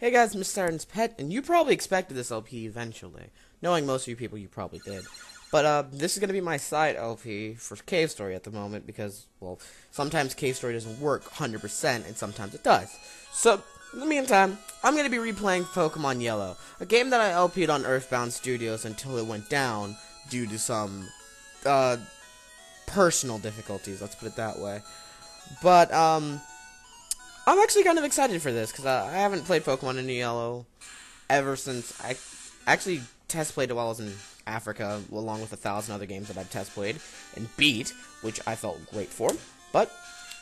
Hey guys, MrSaturnsPet, and you probably expected this LP eventually. Knowing most of you people, you probably did. But, this is going to be my side LP for Cave Story at the moment, because, well, sometimes Cave Story doesn't work 100%, and sometimes it does. So, in the meantime, I'm going to be replaying Pokemon Yellow, a game that I LP'd on Earthbound Studios until it went down due to some, personal difficulties, let's put it that way. But, I'm actually kind of excited for this, because I haven't played Pokemon in Yellow ever since I actually test played it while I was in Africa, along with 1,000 other games that I've test played and beat, which I felt great for. But,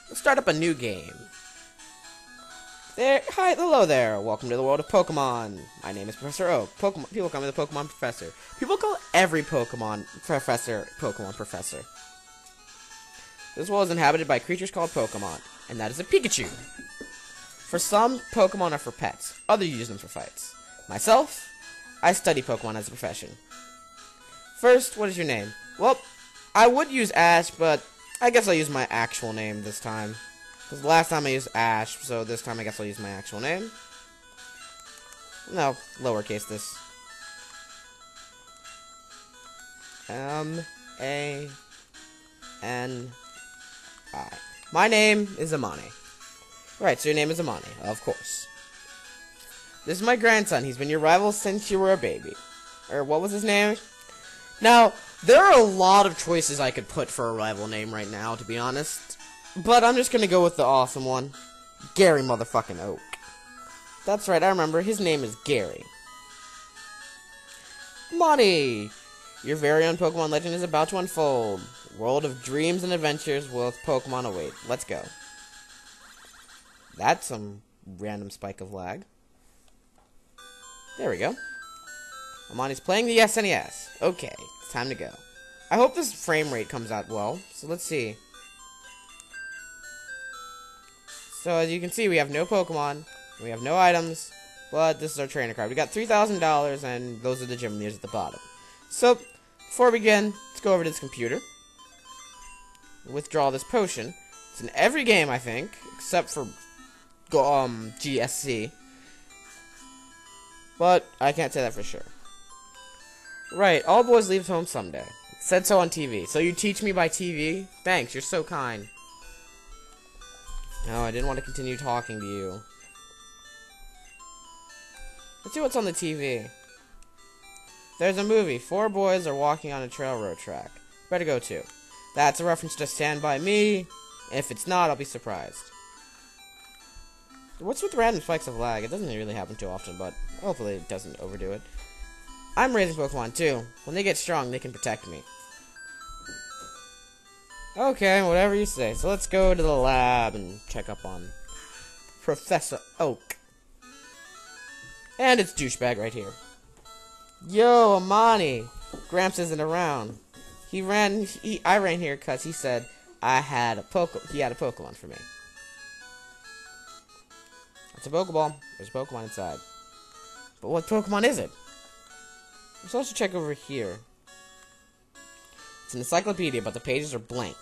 let's start up a new game. Hello there, welcome to the world of Pokemon. My name is Professor Oak. People call me the Pokemon Professor. People call every Pokemon Professor. This world is inhabited by creatures called Pokemon, and that is a Pikachu. For some, Pokemon are for pets. Others use them for fights. Myself, I study Pokemon as a profession. First, what is your name? Well, I would use Ash, but I guess I'll use my actual name this time. Because last time I used Ash, so this time I guess I'll use my actual name. No, lowercase this. M-A-N-I. My name is Amani. Right, so your name is Amani, of course. This is my grandson. He's been your rival since you were a baby. Or, what was his name? Now, there are a lot of choices I could put for a rival name right now, to be honest. But I'm just gonna go with the awesome one. Gary motherfucking Oak. That's right, I remember. His name is Gary. Amani! Your very own Pokemon legend is about to unfold. World of dreams and adventures with Pokemon await. Let's go. That's some random spike of lag. There we go. Amani's playing the SNES. Okay, it's time to go. I hope this frame rate comes out well. So let's see. So as you can see, we have no Pokemon. We have no items. But this is our trainer card. We got $3,000, and those are the gym leaders at the bottom. So, before we begin, let's go over to this computer. Withdraw this potion. It's in every game, I think, except for GSC. But I can't say that for sure. Right, all boys leave home someday. It said so on TV. So you teach me by TV? Thanks, you're so kind. No, I didn't want to continue talking to you. Let's see what's on the TV. There's a movie. 4 boys are walking on a railroad track. Better go too. That's a reference to Stand By Me. If it's not, I'll be surprised. What's with random spikes of lag? It doesn't really happen too often, but hopefully it doesn't overdo it. I'm raising Pokemon too. When they get strong, they can protect me. Okay, whatever you say. So let's go to the lab and check up on Professor Oak. And it's douchebag right here. Yo, Amani. Gramps isn't around. I ran here because he said he had a Pokemon for me. It's a Pokeball. There's a Pokemon inside. But what Pokemon is it? I'm supposed to check over here. It's an encyclopedia, but the pages are blank.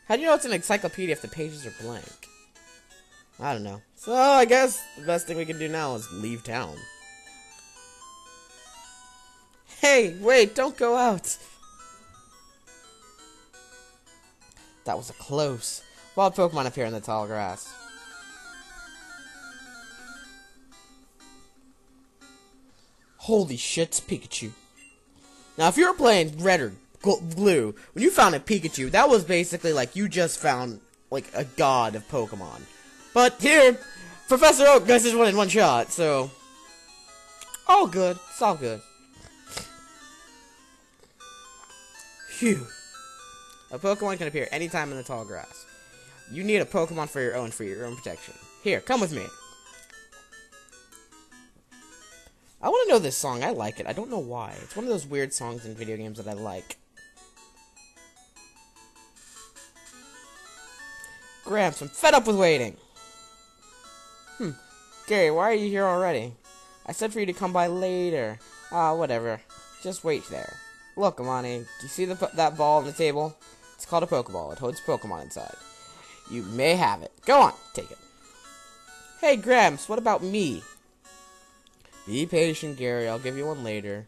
How do you know it's an encyclopedia if the pages are blank? I don't know. So, I guess the best thing we can do now is leave town. Hey, wait, don't go out! That was a close. Wild Pokemon appear in the tall grass. Holy shit, it's Pikachu. Now, if you were playing Red or Blue, when you found a Pikachu, that was basically like you just found, like, a god of Pokemon. But here, Professor Oak does this one in one shot, so... all good. It's all good. Phew. A Pokemon can appear anytime in the tall grass. You need a Pokemon for your own protection. Here, come with me. I want to know this song. I like it. I don't know why. It's one of those weird songs in video games that I like. Gramps, I'm fed up with waiting. Gary, why are you here already? I said for you to come by later. Ah, whatever. Just wait there. Look, Amani, do you see that ball on the table? It's called a Pokeball. It holds Pokemon inside. You may have it. Go on, take it. Hey, Gramps, what about me? Be patient, Gary. I'll give you one later.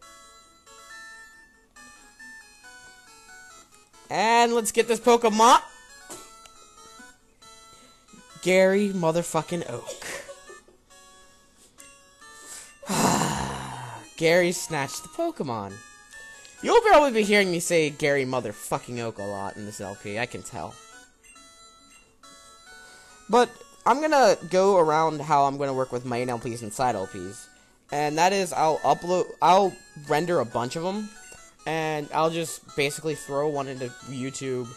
And let's get this Pokemon. Gary motherfucking Oak. Gary snatched the Pokemon. You'll probably be hearing me say Gary motherfucking Oak a lot in this LP, I can tell. But I'm gonna go around how I'm gonna work with main LPs and side LPs. And that is, I'll render a bunch of them, and I'll just basically throw one into YouTube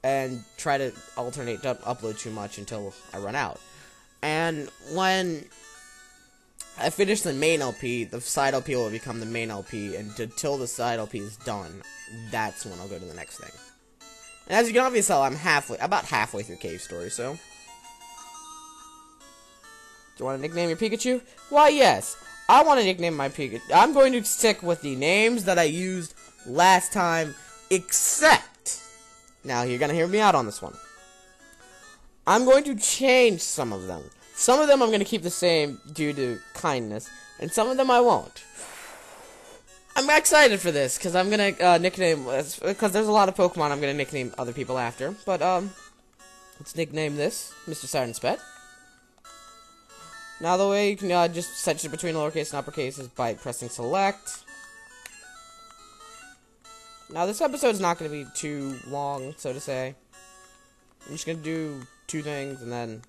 and try to alternate, don't upload too much until I run out. And when I finish the main LP, the side LP will become the main LP, and until the side LP is done, that's when I'll go to the next thing. And as you can obviously tell, I'm about halfway through Cave Story, so. Do you want to nickname your Pikachu? Why, yes. I want to nickname my Pikachu. I'm going to stick with the names that I used last time, except, now you're going to hear me out on this one. I'm going to change some of them. Some of them I'm going to keep the same due to kindness, and some of them I won't. I'm excited for this, because I'm going to nickname, because there's a lot of Pokemon I'm going to nickname other people after, but, let's nickname this MrSaturnsPet. Now the way you can just set it between lowercase and uppercase is by pressing select. Now this episode is not going to be too long, so to say. I'm just going to do 2 things, and then...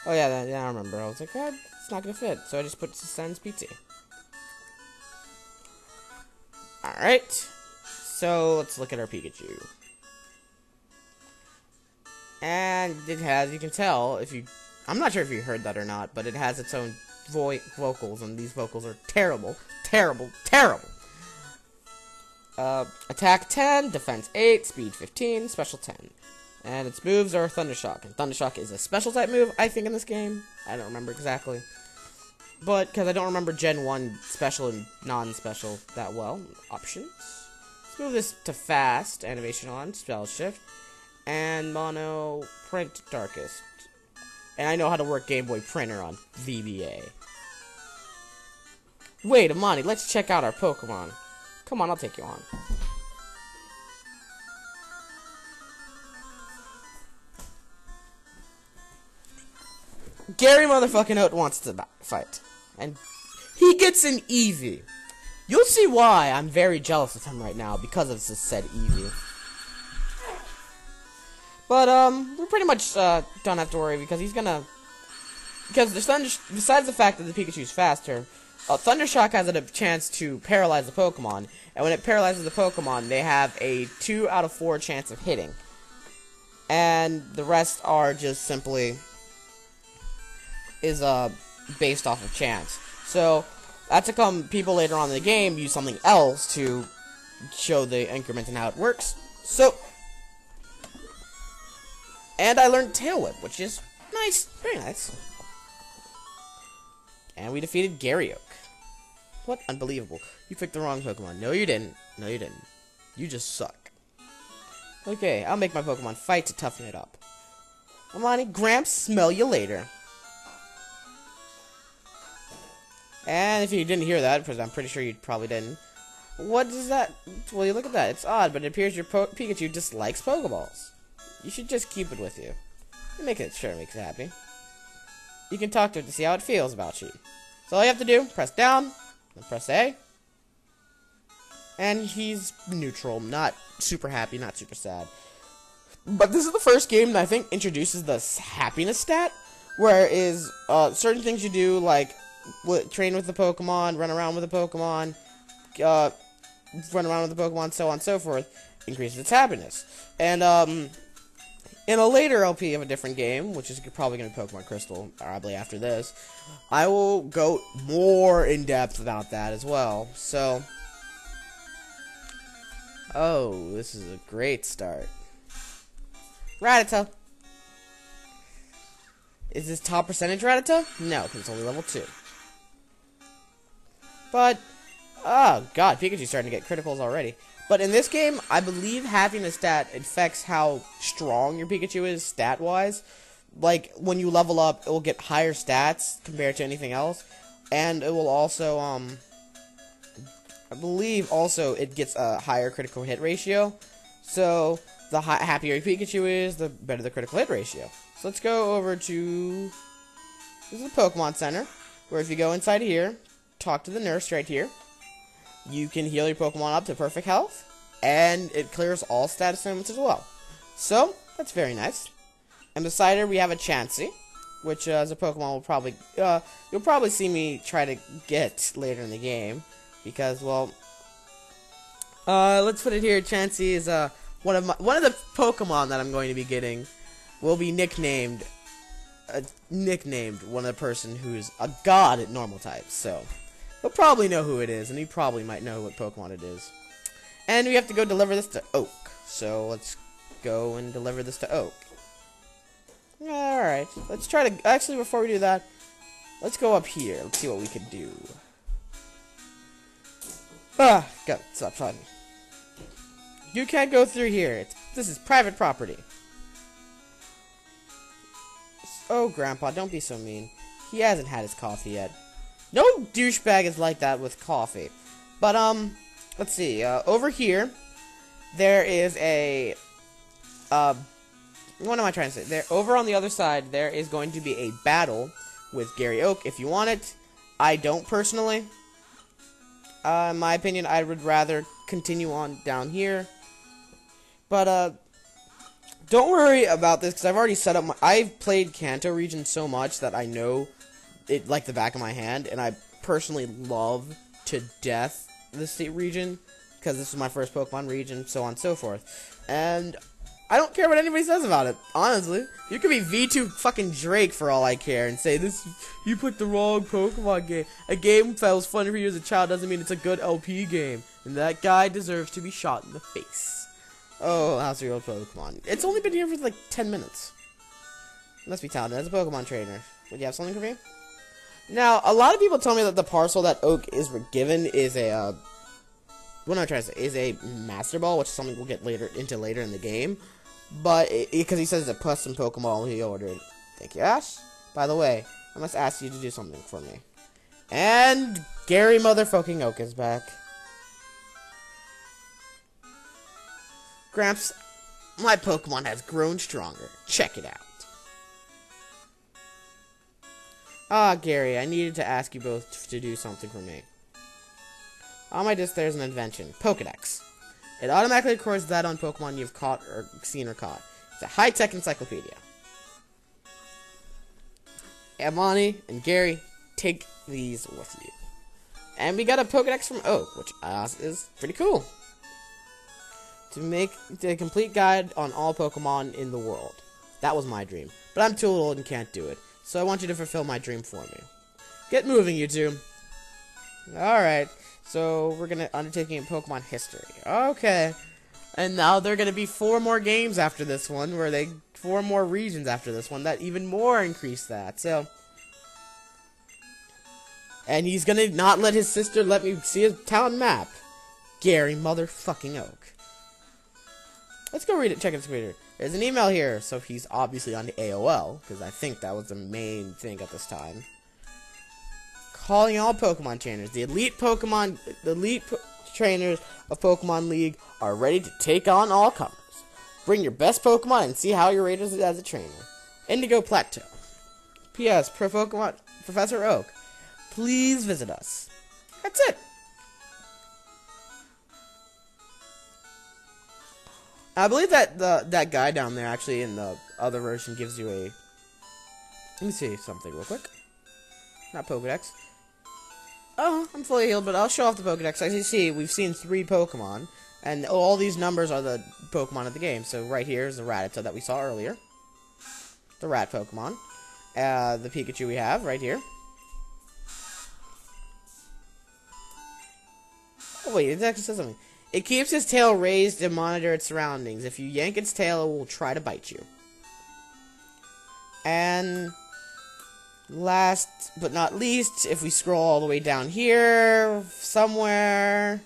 Oh yeah, I remember. I was like, oh, it's not going to fit, so I just put Sans PT. Alright, so let's look at our Pikachu. And it has, you can tell, if you... I'm not sure if you heard that or not, but it has its own vocals, and these vocals are terrible, terrible, terrible. Attack 10, defense 8, speed 15, special 10. And its moves are Thundershock, and Thundershock is a special type move, I think, in this game. I don't remember exactly. But, because I don't remember Gen 1 special and non-special that well. Options. Let's move this to fast, animation on, spell shift, and mono, print darkest. And I know how to work Game Boy Printer on VBA. Wait, Amani, let's check out our Pokemon. Come on, I'll take you on. Gary motherfucking Oat wants to fight. And he gets an Eevee. You'll see why I'm very jealous of him right now because of this said Eevee. But, we're pretty much, don't have to worry because he's gonna... Because besides the fact that the Pikachu's faster, Thundershock has a chance to paralyze the Pokemon. And when it paralyzes the Pokemon, they have a 2 out of 4 chance of hitting. And the rest are just simply... is, based off of chance. So, that's to come people later on in the game use something else to show the increment and how it works. So... And I learned Tail Whip, which is nice. Very nice. And we defeated Gary Oak. What? Unbelievable. You picked the wrong Pokemon. No, you didn't. No, you didn't. You just suck. Okay, I'll make my Pokemon fight to toughen it up. Amani, Gramps, smell you later. And if you didn't hear that, because I'm pretty sure you probably didn't, what is that? Well, you look at that. It's odd, but it appears your Pikachu dislikes Pokeballs. You should just keep it with you. Make it sure it makes it happy. You can talk to it to see how it feels about you. So all you have to do, press down, then press A. And he's neutral, not super happy, not super sad. But this is the first game that I think introduces the happiness stat, where is certain things you do, like train with the Pokemon, run around with the Pokemon, run around with the Pokemon, so on and so forth, increases its happiness. And in a later LP of a different game, which is probably going to be Pokemon Crystal, probably after this, I will go more in depth about that as well. So, oh, this is a great start. Rattata. Is this top percentage Rattata? No, because it's only level 2. But, oh god, Pikachu's starting to get criticals already. But in this game, I believe having a stat affects how strong your Pikachu is stat-wise. like, when you level up, it will get higher stats compared to anything else. And it will also, I believe also it gets a higher critical hit ratio. So, the happier Pikachu is, the better the critical hit ratio. So, let's go over to, this is the Pokemon Center, where if you go inside here, talk to the nurse right here, you can heal your Pokemon up to perfect health, and it clears all status limits as well. So, that's very nice. And beside her, we have a Chansey, which as a Pokemon will probably, you'll probably see me try to get later in the game, because, well, let's put it here, Chansey is, one of the Pokemon that I'm going to be getting will be nicknamed one of the person who's a god at normal types, so he'll probably know who it is, and he probably might know what Pokemon it is. And we have to go deliver this to Oak, so let's go and deliver this to Oak. Alright, let's try to, actually before we do that, let's go up here, let's see what we can do. Got it, stop trying. You can't go through here, this is private property. Oh, Grandpa, don't be so mean. He hasn't had his coffee yet. No douchebag is like that with coffee. But, let's see. Over here, there is a, what am I trying to say? Over on the other side, there is going to be a battle with Gary Oak if you want it. I don't personally. In my opinion, I would rather continue on down here. But, don't worry about this, because I've already set up I've played Kanto region so much that I know it like the back of my hand, and I personally love to death this state region, because this is my first Pokemon region, so on and so forth. And I don't care what anybody says about it, honestly. You could be V2 fucking Drake for all I care, and say, you put the wrong Pokemon game. A game that was fun for you as a child doesn't mean it's a good LP game, and that guy deserves to be shot in the face. Oh, how's your old Pokemon? It's only been here for like 10 minutes. Must be talented as a Pokemon trainer. Would you have something for me? Now, a lot of people tell me that the parcel that Oak is given is a, what am I trying to say? Is a Master Ball, which is something we'll get later in the game. But, because he says it's a custom Pokeball he ordered. Thank you, Ash. By the way, I must ask you to do something for me. And Gary motherfucking Oak is back. Gramps, my Pokemon has grown stronger. Check it out. Ah, Gary, I needed to ask you both to do something for me. On my disc, there's an invention. Pokedex. It automatically records that on Pokemon you've caught or seen or caught. It's a high-tech encyclopedia. Amani and Gary, take these with you. And we got a Pokedex from Oak, which is pretty cool. To make the complete guide on all Pokemon in the world. That was my dream. But I'm too old and can't do it. So I want you to fulfill my dream for me. Get moving, you two. Alright. So we're gonna undertaking in Pokemon history. Okay. And now there are gonna be 4 more games after this one, 4 more regions after this one that even more increase that. So, and he's gonna not let his sister let me see his town map. Gary motherfucking Oak. Let's go read it, check his computer. There's an email here, so he's obviously on the AOL, because I think that was the main thing at this time. Calling all Pokemon trainers. The elite trainers of Pokemon League are ready to take on all comers. Bring your best Pokemon and see how you're rated as a trainer. Indigo Plateau. P.S. Professor Oak, please visit us. That's it. I believe that that guy down there actually in the other version gives you a. Let me see something real quick. Not Pokedex. Oh, I'm fully healed, but I'll show off the Pokedex. As you see, we've seen 3 Pokemon, and all these numbers are the Pokemon of the game. So right here is the Rattata that we saw earlier. The rat Pokemon. The Pikachu we have right here. Oh wait, it actually says something. It keeps its tail raised to monitor its surroundings. If you yank its tail, it will try to bite you. And last but not least, if we scroll all the way down here, somewhere,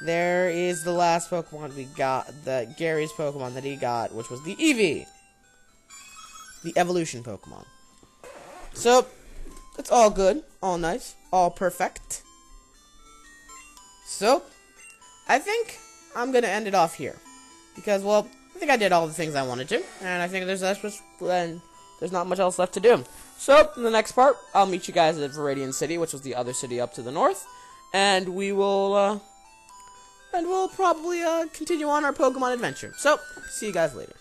there is the last Pokemon we got, Gary's Pokemon that he got, which was the Eevee. the evolution Pokemon. So, it's all good, all nice, all perfect. So, I think I'm going to end it off here. Because, well, I think I did all the things I wanted to. And I think there's not much else left to do. So, in the next part, I'll meet you guys at Viridian City, which was the other city up to the north. And we'll probably continue on our Pokemon adventure. So, see you guys later.